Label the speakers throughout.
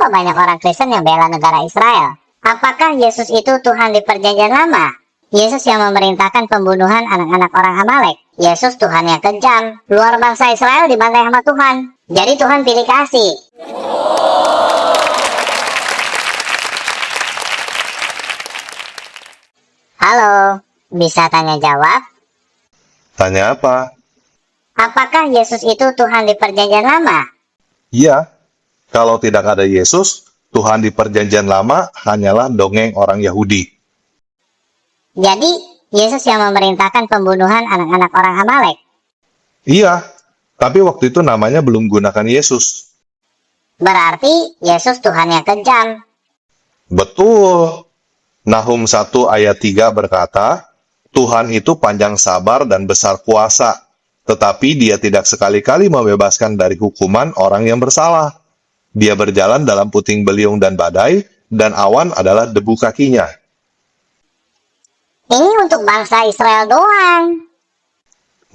Speaker 1: Kenapa banyak orang Kristen yang bela negara Israel? Apakah Yesus itu Tuhan di Perjanjian Lama? Yesus yang memerintahkan pembunuhan anak-anak orang Amalek. Yesus Tuhan yang kejam. Luar bangsa Israel dibantai sama Tuhan. Jadi Tuhan pilih kasih. Halo, bisa tanya jawab?
Speaker 2: Tanya apa?
Speaker 1: Apakah Yesus itu Tuhan di Perjanjian Lama?
Speaker 2: Iya, kalau tidak ada Yesus, Tuhan di Perjanjian Lama hanyalah dongeng orang Yahudi.
Speaker 1: Jadi, Yesus yang memerintahkan pembunuhan anak-anak orang Amalek.
Speaker 2: Iya, tapi waktu itu namanya belum gunakan Yesus.
Speaker 1: Berarti Yesus Tuhan yang kejam.
Speaker 2: Betul. Nahum 1 ayat 3 berkata, Tuhan itu panjang sabar dan besar kuasa, tetapi dia tidak sekali-kali membebaskan dari hukuman orang yang bersalah. Dia berjalan dalam puting beliung dan badai, dan awan adalah debu kakinya.
Speaker 1: Ini untuk bangsa Israel doang.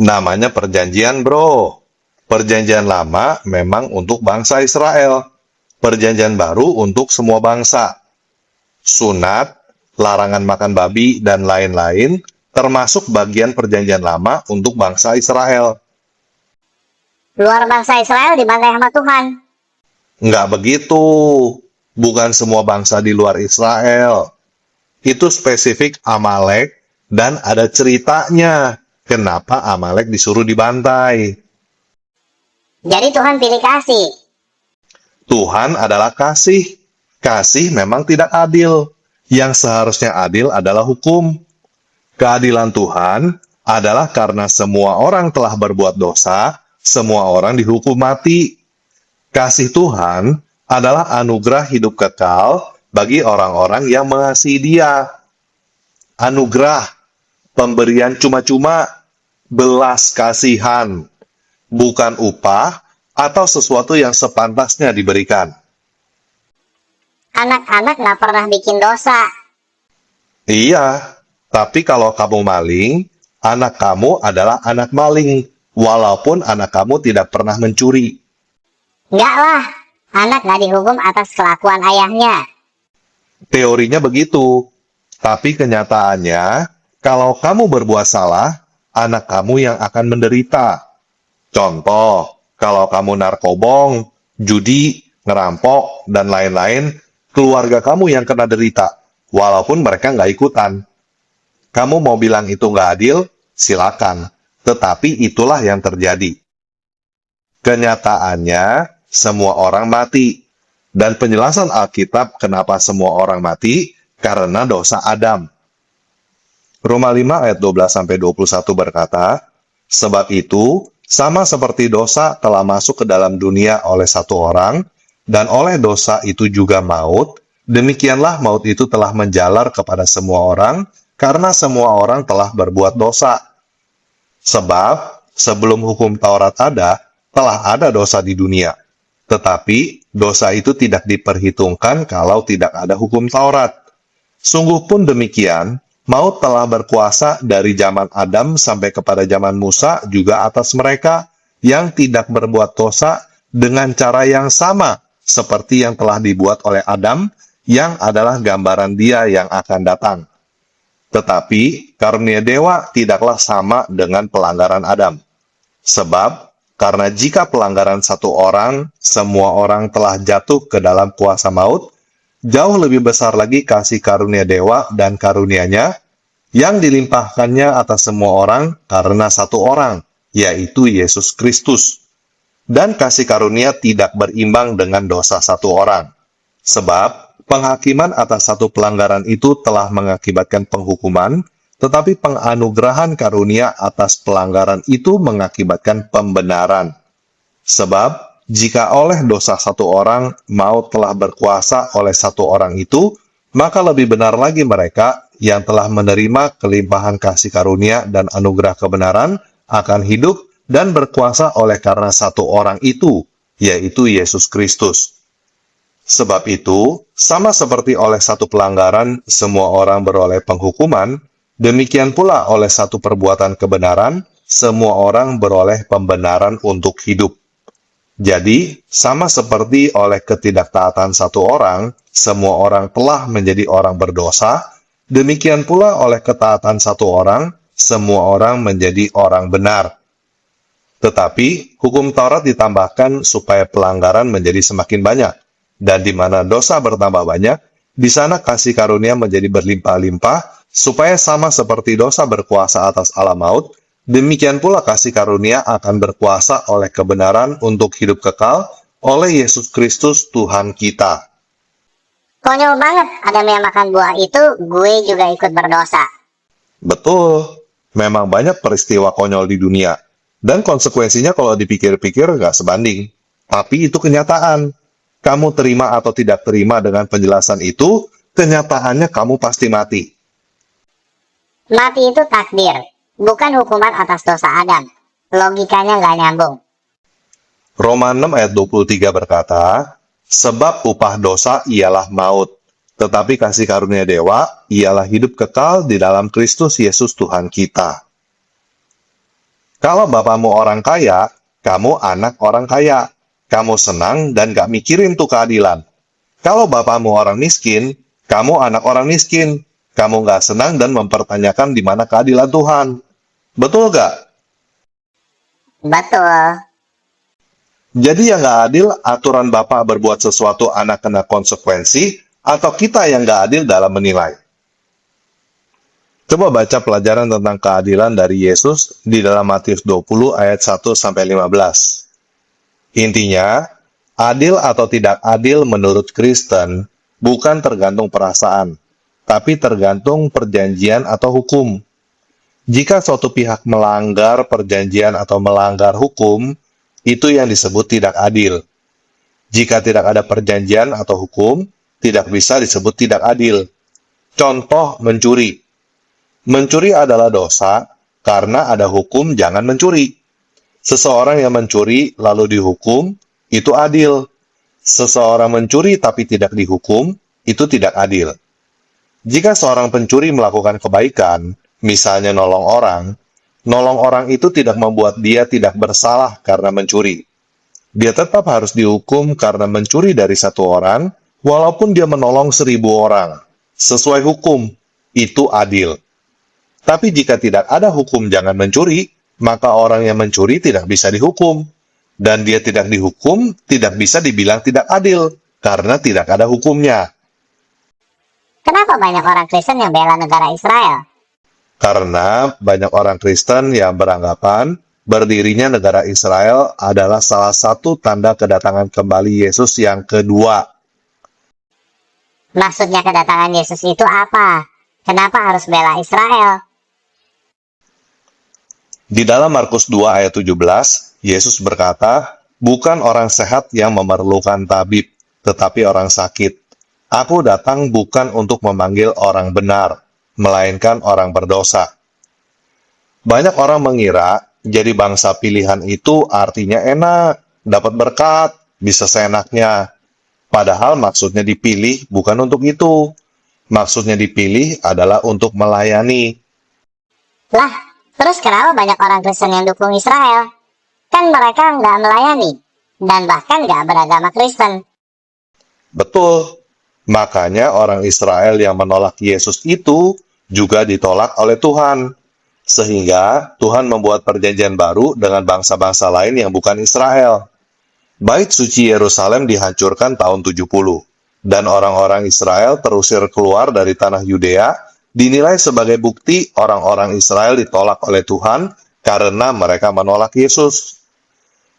Speaker 2: Namanya perjanjian, bro. Perjanjian lama memang untuk bangsa Israel. Perjanjian baru untuk semua bangsa. Sunat, larangan makan babi, dan lain-lain termasuk bagian perjanjian lama untuk bangsa Israel.
Speaker 1: Luar bangsa Israel dibantai sama Tuhan.
Speaker 2: Nggak begitu. Bukan semua bangsa di luar Israel. Itu spesifik Amalek dan ada ceritanya. Kenapa Amalek disuruh dibantai?
Speaker 1: Jadi Tuhan pilih kasih.
Speaker 2: Tuhan adalah kasih. Kasih memang tidak adil. Yang seharusnya adil adalah hukum. Keadilan Tuhan adalah karena semua orang telah berbuat dosa, semua orang dihukum mati. Kasih Tuhan adalah anugerah hidup kekal bagi orang-orang yang mengasihi Dia. Anugerah, pemberian cuma-cuma, belas kasihan, bukan upah atau sesuatu yang sepantasnya diberikan.
Speaker 1: Anak-anak nggak pernah bikin dosa.
Speaker 2: Iya, tapi kalau kamu maling, anak kamu adalah anak maling, walaupun anak kamu tidak pernah mencuri.
Speaker 1: Nggak lah, anak nggak dihukum atas kelakuan ayahnya.
Speaker 2: Teorinya begitu, tapi kenyataannya, kalau kamu berbuat salah, anak kamu yang akan menderita. Contoh, kalau kamu narkobong, judi, ngerampok, dan lain-lain, keluarga kamu yang kena derita, walaupun mereka nggak ikutan. Kamu mau bilang itu nggak adil? Silakan. Tetapi itulah yang terjadi. Kenyataannya, semua orang mati. Dan penjelasan Alkitab kenapa semua orang mati, karena dosa Adam. Roma 5 ayat 12-21 berkata, sebab itu, sama seperti dosa telah masuk ke dalam dunia oleh satu orang, dan oleh dosa itu juga maut, demikianlah maut itu telah menjalar kepada semua orang, karena semua orang telah berbuat dosa. Sebab, sebelum hukum Taurat ada, telah ada dosa di dunia. Tetapi, dosa itu tidak diperhitungkan kalau tidak ada hukum Taurat. Sungguh pun demikian, maut telah berkuasa dari zaman Adam sampai kepada zaman Musa juga atas mereka yang tidak berbuat dosa dengan cara yang sama seperti yang telah dibuat oleh Adam, yang adalah gambaran Dia yang akan datang. Tetapi karunia dewa tidaklah sama dengan pelanggaran Adam. Sebab, karena jika pelanggaran satu orang, semua orang telah jatuh ke dalam kuasa maut, jauh lebih besar lagi kasih karunia dewa dan karunia-Nya yang dilimpahkannya atas semua orang karena satu orang, yaitu Yesus Kristus. Dan kasih karunia tidak berimbang dengan dosa satu orang. Sebab, penghakiman atas satu pelanggaran itu telah mengakibatkan penghukuman, tetapi penganugerahan karunia atas pelanggaran itu mengakibatkan pembenaran. Sebab, jika oleh dosa satu orang maut telah berkuasa oleh satu orang itu, maka lebih benar lagi mereka yang telah menerima kelimpahan kasih karunia dan anugerah kebenaran akan hidup dan berkuasa oleh karena satu orang itu, yaitu Yesus Kristus. Sebab itu, sama seperti oleh satu pelanggaran semua orang beroleh penghukuman, demikian pula oleh satu perbuatan kebenaran, semua orang beroleh pembenaran untuk hidup. Jadi, sama seperti oleh ketidaktaatan satu orang, semua orang telah menjadi orang berdosa, demikian pula oleh ketaatan satu orang, semua orang menjadi orang benar. Tetapi, hukum Taurat ditambahkan supaya pelanggaran menjadi semakin banyak, dan di mana dosa bertambah banyak, di sana kasih karunia menjadi berlimpah-limpah, supaya sama seperti dosa berkuasa atas alam maut, demikian pula kasih karunia akan berkuasa oleh kebenaran untuk hidup kekal oleh Yesus Kristus Tuhan kita.
Speaker 1: Konyol banget, Adam yang makan buah itu, gue juga ikut berdosa.
Speaker 2: Betul, memang banyak peristiwa konyol di dunia, dan konsekuensinya kalau dipikir-pikir nggak sebanding. Tapi itu kenyataan. Kamu terima atau tidak terima dengan penjelasan itu, kenyataannya kamu pasti mati.
Speaker 1: Mati itu takdir, bukan hukuman atas dosa Adam. Logikanya nggak nyambung.
Speaker 2: Roma 6 ayat 23 berkata, sebab upah dosa ialah maut, tetapi kasih karunia Dewa ialah hidup kekal di dalam Kristus Yesus Tuhan kita. Kalau bapamu orang kaya, kamu anak orang kaya. Kamu senang dan gak mikirin tuh keadilan. Kalau bapamu orang miskin, kamu anak orang miskin. Kamu gak senang dan mempertanyakan di mana keadilan Tuhan. Betul gak?
Speaker 1: Betul.
Speaker 2: Jadi yang gak adil, aturan bapak berbuat sesuatu anak kena konsekuensi, atau kita yang gak adil dalam menilai. Coba baca pelajaran tentang keadilan dari Yesus di dalam Matius 20 ayat 1-15. Intinya, adil atau tidak adil menurut Kristen bukan tergantung perasaan, tapi tergantung perjanjian atau hukum. Jika suatu pihak melanggar perjanjian atau melanggar hukum, itu yang disebut tidak adil. Jika tidak ada perjanjian atau hukum, tidak bisa disebut tidak adil. Contoh mencuri. Mencuri adalah dosa karena ada hukum jangan mencuri. Seseorang yang mencuri lalu dihukum, itu adil. Seseorang mencuri tapi tidak dihukum, itu tidak adil. Jika seorang pencuri melakukan kebaikan, misalnya nolong orang itu tidak membuat dia tidak bersalah karena mencuri. Dia tetap harus dihukum karena mencuri dari satu orang, walaupun dia menolong 1.000 orang. Sesuai hukum, itu adil. Tapi jika tidak ada hukum jangan mencuri, maka orang yang mencuri tidak bisa dihukum. Dan dia tidak dihukum, tidak bisa dibilang tidak adil, karena tidak ada hukumnya.
Speaker 1: Kenapa banyak orang Kristen yang bela negara Israel?
Speaker 2: Karena banyak orang Kristen yang beranggapan berdirinya negara Israel adalah salah satu tanda kedatangan kembali Yesus yang kedua.
Speaker 1: Maksudnya kedatangan Yesus itu apa? Kenapa harus bela Israel?
Speaker 2: Di dalam Markus 2 ayat 17, Yesus berkata, bukan orang sehat yang memerlukan tabib, tetapi orang sakit. Aku datang bukan untuk memanggil orang benar, melainkan orang berdosa. Banyak orang mengira, jadi bangsa pilihan itu artinya enak, dapat berkat, bisa seenaknya. Padahal maksudnya dipilih bukan untuk itu. Maksudnya dipilih adalah untuk melayani.
Speaker 1: Lah, terus kenapa banyak orang Kristen yang dukung Israel? Kan mereka nggak melayani, dan bahkan nggak beragama Kristen.
Speaker 2: Betul. Makanya orang Israel yang menolak Yesus itu juga ditolak oleh Tuhan. Sehingga Tuhan membuat perjanjian baru dengan bangsa-bangsa lain yang bukan Israel. Bait suci Yerusalem dihancurkan tahun 70, dan orang-orang Israel terusir keluar dari tanah Yudea, dinilai sebagai bukti orang-orang Israel ditolak oleh Tuhan karena mereka menolak Yesus.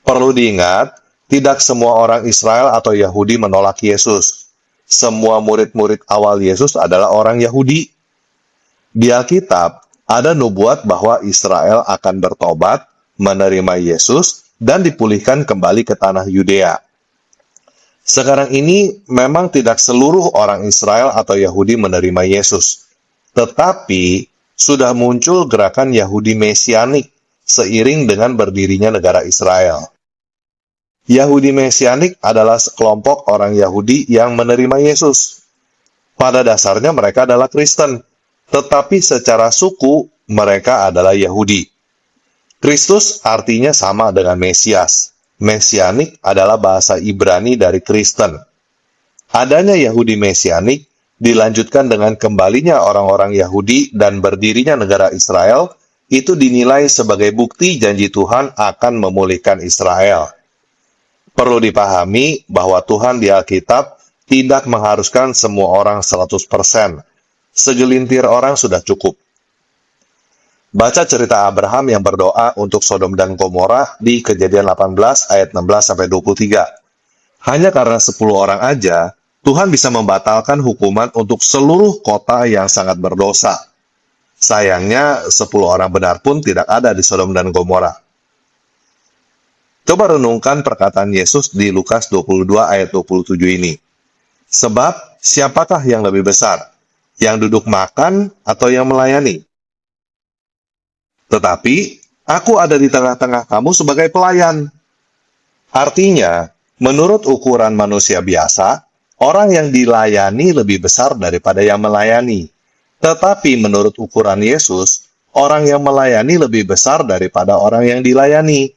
Speaker 2: Perlu diingat, tidak semua orang Israel atau Yahudi menolak Yesus. Semua murid-murid awal Yesus adalah orang Yahudi. Di Alkitab, ada nubuat bahwa Israel akan bertobat, menerima Yesus, dan dipulihkan kembali ke tanah Yudea. Sekarang ini memang tidak seluruh orang Israel atau Yahudi menerima Yesus. Tetapi, sudah muncul gerakan Yahudi Mesianik seiring dengan berdirinya negara Israel. Yahudi Mesianik adalah sekelompok orang Yahudi yang menerima Yesus. Pada dasarnya mereka adalah Kristen, tetapi secara suku mereka adalah Yahudi. Kristus artinya sama dengan Mesias. Mesianik adalah bahasa Ibrani dari Kristen. Adanya Yahudi Mesianik dilanjutkan dengan kembalinya orang-orang Yahudi dan berdirinya negara Israel, itu dinilai sebagai bukti janji Tuhan akan memulihkan Israel. Perlu dipahami bahwa Tuhan di Alkitab tidak mengharuskan semua orang 100%. Segelintir orang sudah cukup. Baca cerita Abraham yang berdoa untuk Sodom dan Gomora di Kejadian 18 ayat 16-23. Hanya karena 10 orang aja, Tuhan bisa membatalkan hukuman untuk seluruh kota yang sangat berdosa. Sayangnya, 10 orang benar pun tidak ada di Sodom dan Gomora. Coba renungkan perkataan Yesus di Lukas 22 ayat 27 ini. Sebab, siapakah yang lebih besar? Yang duduk makan atau yang melayani? Tetapi, aku ada di tengah-tengah kamu sebagai pelayan. Artinya, menurut ukuran manusia biasa, orang yang dilayani lebih besar daripada yang melayani. Tetapi menurut ukuran Yesus, orang yang melayani lebih besar daripada orang yang dilayani.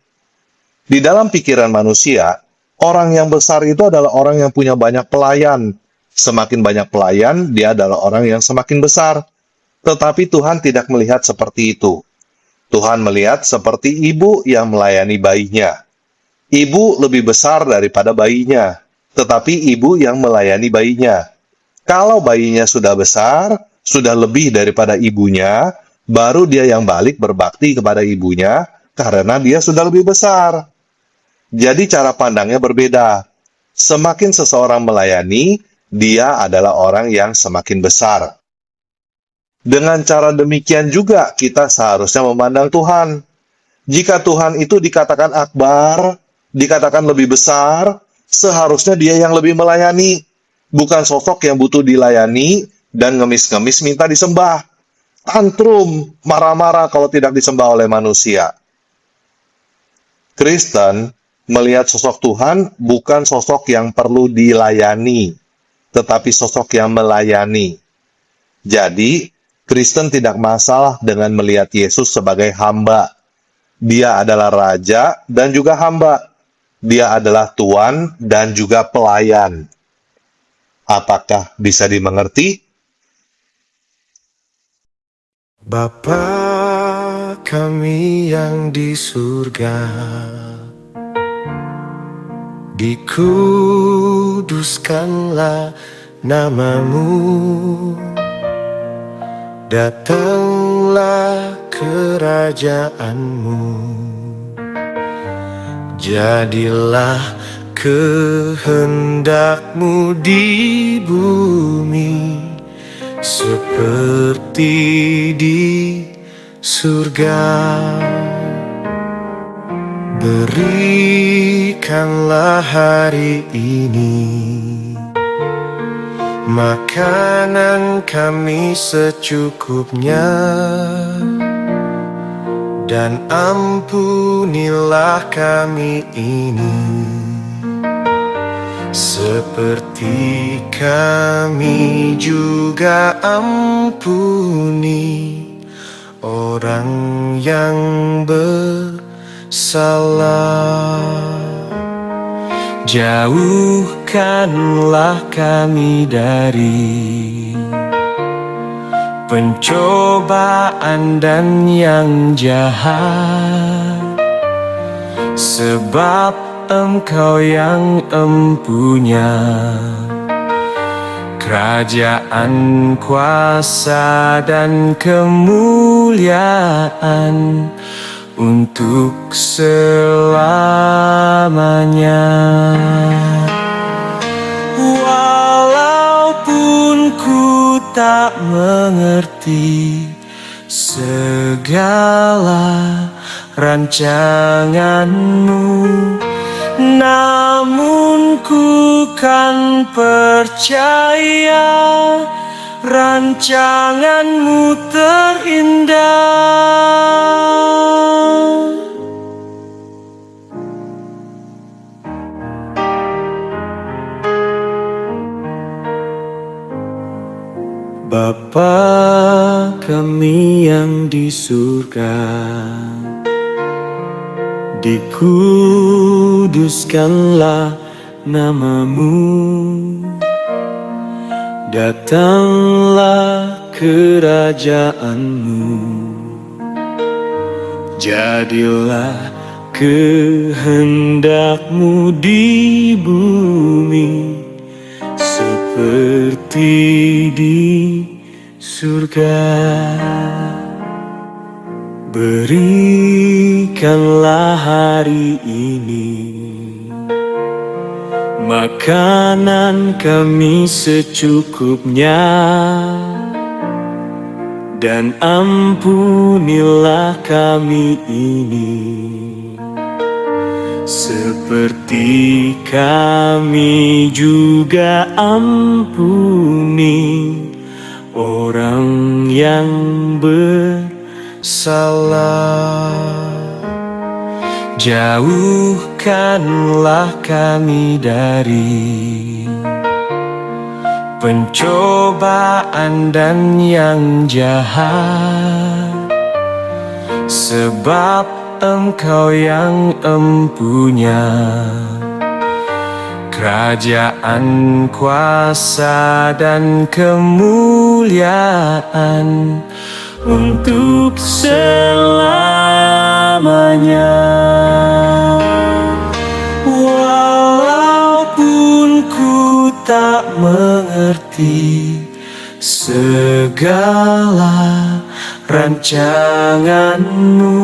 Speaker 2: Di dalam pikiran manusia, orang yang besar itu adalah orang yang punya banyak pelayan. Semakin banyak pelayan, dia adalah orang yang semakin besar. Tetapi Tuhan tidak melihat seperti itu. Tuhan melihat seperti ibu yang melayani bayinya. Ibu lebih besar daripada bayinya, tetapi ibu yang melayani bayinya. Kalau bayinya sudah besar, sudah lebih daripada ibunya, baru dia yang balik berbakti kepada ibunya karena dia sudah lebih besar. Jadi cara pandangnya berbeda. Semakin seseorang melayani, dia adalah orang yang semakin besar. Dengan cara demikian juga kita seharusnya memandang Tuhan. Jika Tuhan itu dikatakan akbar, dikatakan lebih besar, seharusnya dia yang lebih melayani. Bukan sosok yang butuh dilayani dan ngemis-ngemis minta disembah. Tantrum, marah-marah kalau tidak disembah oleh manusia. Kristen melihat sosok Tuhan bukan sosok yang perlu dilayani, tetapi sosok yang melayani. Jadi, Kristen tidak masalah dengan melihat Yesus sebagai hamba. Dia adalah raja dan juga hamba. Dia adalah tuan dan juga pelayan. Apakah bisa dimengerti?
Speaker 3: Bapa kami yang di surga, dikuduskanlah namamu, datanglah kerajaanmu, jadilah kehendakmu di bumi seperti di surga. Berikanlah hari ini makanan kami secukupnya, dan ampunilah kami ini seperti kami juga ampuni orang yang bersalah. Jauhkanlah kami dari pencobaan dan yang jahat, sebab Engkau yang empunya kerajaan, kuasa, dan kemuliaan untuk selamanya. Walaupun ku tak mengerti segala rancanganmu, namun ku kan percaya rancanganmu terindah. Bapa kami yang di surga, dikuduskanlah namamu. Datanglah kerajaanmu, jadilah kehendakmu di bumi seperti di surga. Berikanlah hari ini makanan kami secukupnya, dan ampunilah kami ini seperti kami juga ampuni orang yang bersalah. Jauhkanlah kami dari pencobaan dan yang jahat, sebab Engkau yang empunya kerajaan, kuasa, dan kemuliaan untuk selamanya. Walaupun ku tak mengerti segala rancanganmu,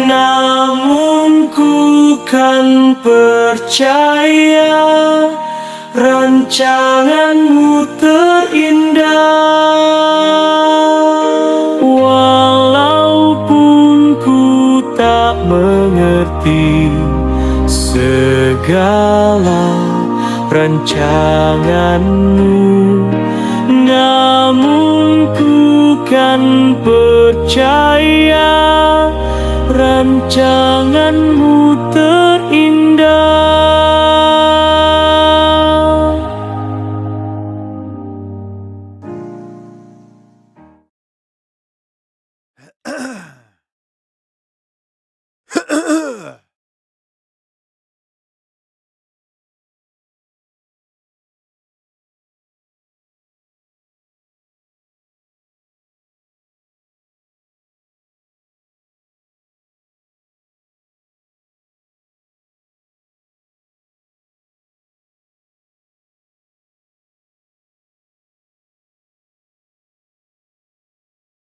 Speaker 3: namun ku kan percaya rancanganmu terindah. Walaupun ku tak mengerti segala rancanganmu, namun ku kan percaya rancanganmu terindah.